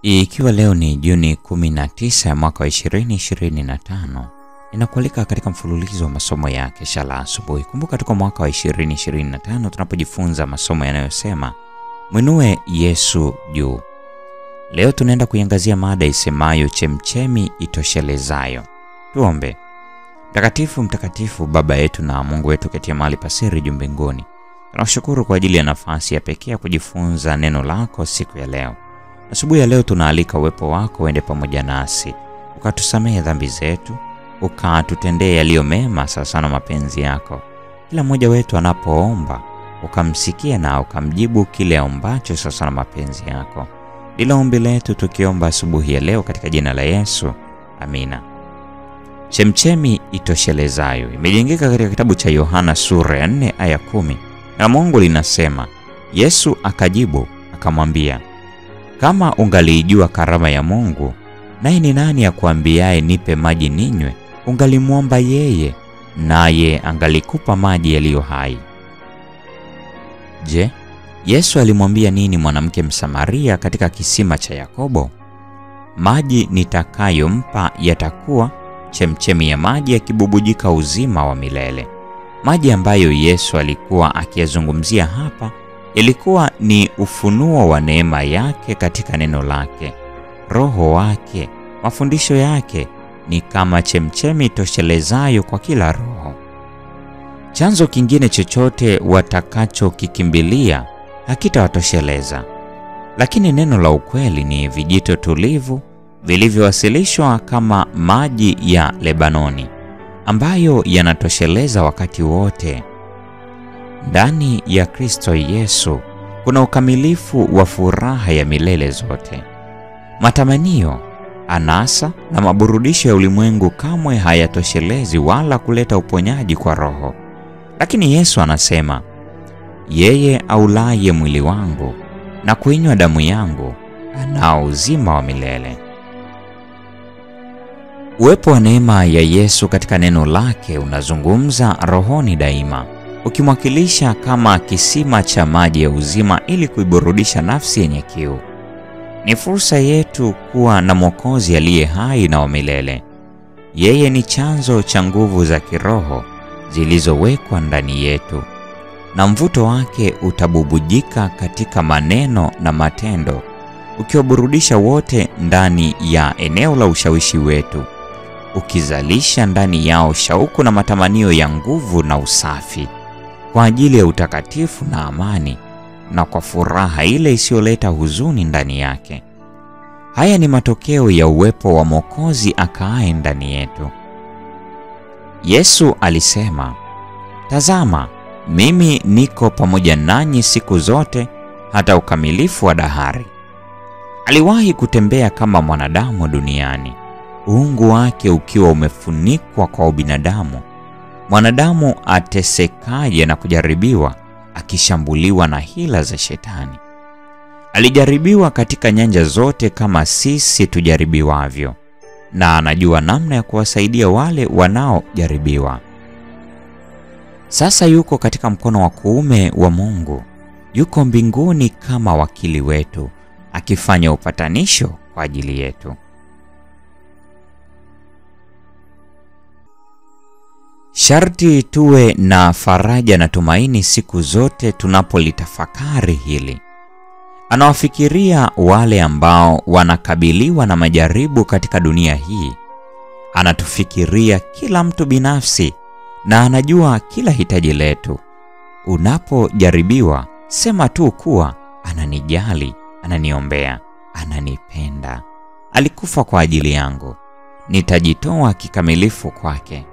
Ikiwa leo ni Juni 19 ya mwaka wa 2025, ninakualika katika mfululizo wa masomo ya Kesha la Asubuhi. Kumbuka tuko mwaka wa 2025 tunapojifunza masomo yanayosema Mwinue Yesu juu. Leo tunaenda kuiangazia mada isemayo chemchemi itoshelezayo. Tuombe. Mtakatifu, mtakatifu, Baba yetu na Mungu wetu katika mahali pa siri juu mbinguni, tunashukuru kwa ajili ya nafasi ya pekee ya kujifunza neno lako siku ya leo. Asubuhi ya leo tunaalika uwepo wako uende pamoja nasi, ukatusamehe dhambi zetu, ukatutendee yaliyo mema sawa na mapenzi yako. Kila mmoja wetu anapoomba, ukamsikia na ukamjibu kile aombacho sawa na mapenzi yako. Ila ombi letu tukiomba asubuhi ya leo katika jina la Yesu. Amina. Chemchemi itoshelezayo imejengeka katika kitabu cha Yohana sura ya 4 aya 10. Na Mungu linasema, Yesu akajibu akamwambia, kama ungalijua karama ya Mungu, naye ni nani akuambiaye nipe maji ninywe, ungalimwomba yeye, naye angalikupa maji yaliyo hai. Je, Yesu alimwambia nini mwanamke Msamaria katika kisima cha Yakobo? Maji nitakayompa yatakuwa chemchemi ya maji yakibubujika uzima wa milele. Maji ambayo Yesu alikuwa akiyazungumzia hapa ilikuwa ni ufunuo wa neema yake katika neno lake. Roho wake, mafundisho yake ni kama chemchemi toshelezayo kwa kila roho. Chanzo kingine chochote watakachokikimbilia hakitawatosheleza. Lakini neno la ukweli ni vijito tulivu vilivyowasilishwa kama maji ya Lebanoni, ambayo yanatosheleza wakati wote. Ndani ya Kristo Yesu kuna ukamilifu wa furaha ya milele zote. Matamanio, anasa na maburudisho ya ulimwengu kamwe hayatoshelezi wala kuleta uponyaji kwa roho. Lakini Yesu anasema, yeye aulaye mwili wangu na kuinywa damu yangu anao uzima wa milele. Uwepo wa neema ya Yesu katika neno lake unazungumza rohoni daima, ukimwakilisha kama kisima cha maji ya uzima ili kuiburudisha nafsi yenye kiu. Ni fursa yetu kuwa na Mwokozi aliye hai na wa milele. Yeye ni chanzo cha nguvu za kiroho zilizowekwa ndani yetu, na mvuto wake utabubujika katika maneno na matendo, ukiwaburudisha wote ndani ya eneo la ushawishi wetu, ukizalisha ndani yao shauku na matamanio ya nguvu na usafi kwa ajili ya utakatifu na amani, na kwa furaha ile isiyoleta huzuni ndani yake. Haya ni matokeo ya uwepo wa Mwokozi akaaye ndani yetu. Yesu alisema, tazama, mimi niko pamoja nanyi siku zote hata ukamilifu wa dahari. Aliwahi kutembea kama mwanadamu duniani, uungu wake ukiwa umefunikwa kwa ubinadamu. Mwanadamu atesekaje na kujaribiwa, akishambuliwa na hila za shetani. Alijaribiwa katika nyanja zote kama sisi tujaribiwavyo, na anajua namna ya kuwasaidia wale wanaojaribiwa. Sasa yuko katika mkono wa kuume wa Mungu, yuko mbinguni kama wakili wetu, akifanya upatanisho kwa ajili yetu. Sharti tuwe na faraja na tumaini siku zote tunapolitafakari hili. Anawafikiria wale ambao wanakabiliwa na majaribu katika dunia hii. Anatufikiria kila mtu binafsi, na anajua kila hitaji letu. Unapojaribiwa, sema tu kuwa ananijali, ananiombea, ananipenda. Alikufa kwa ajili yangu. Nitajitoa kikamilifu kwake.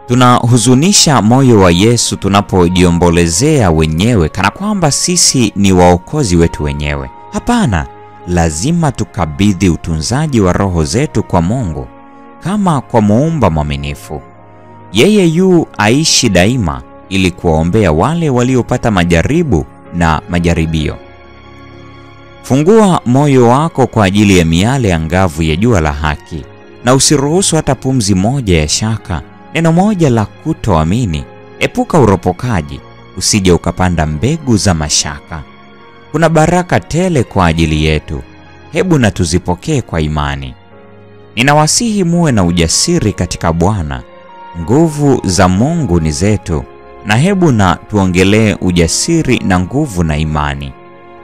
Tunahuzunisha moyo wa Yesu tunapojiombolezea wenyewe kana kwamba sisi ni waokozi wetu wenyewe. Hapana, lazima tukabidhi utunzaji wa roho zetu kwa Mungu kama kwa Muumba mwaminifu. Yeye yu aishi daima ili kuwaombea wale waliopata majaribu na majaribio. Fungua moyo wako kwa ajili ya miale angavu ya jua la haki, na usiruhusu hata pumzi moja ya shaka, neno moja la kutoamini. Epuka uropokaji, usije ukapanda mbegu za mashaka. Kuna baraka tele kwa ajili yetu. Hebu na tuzipokee kwa imani. Ninawasihi muwe na ujasiri katika Bwana. Nguvu za Mungu ni zetu, na hebu na tuongelee ujasiri na nguvu na imani.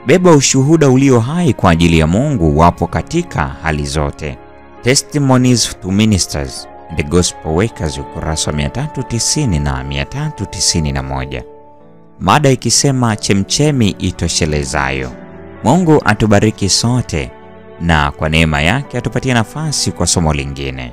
Beba ushuhuda ulio hai kwa ajili ya Mungu wapo katika hali zote. Testimonies to Ministers and the Gospel Workers, ukurasa 390 na 391. Mada ikisema chemchemi itoshelezayo. Mungu atubariki sote, na kwa neema yake atupatie nafasi kwa somo lingine.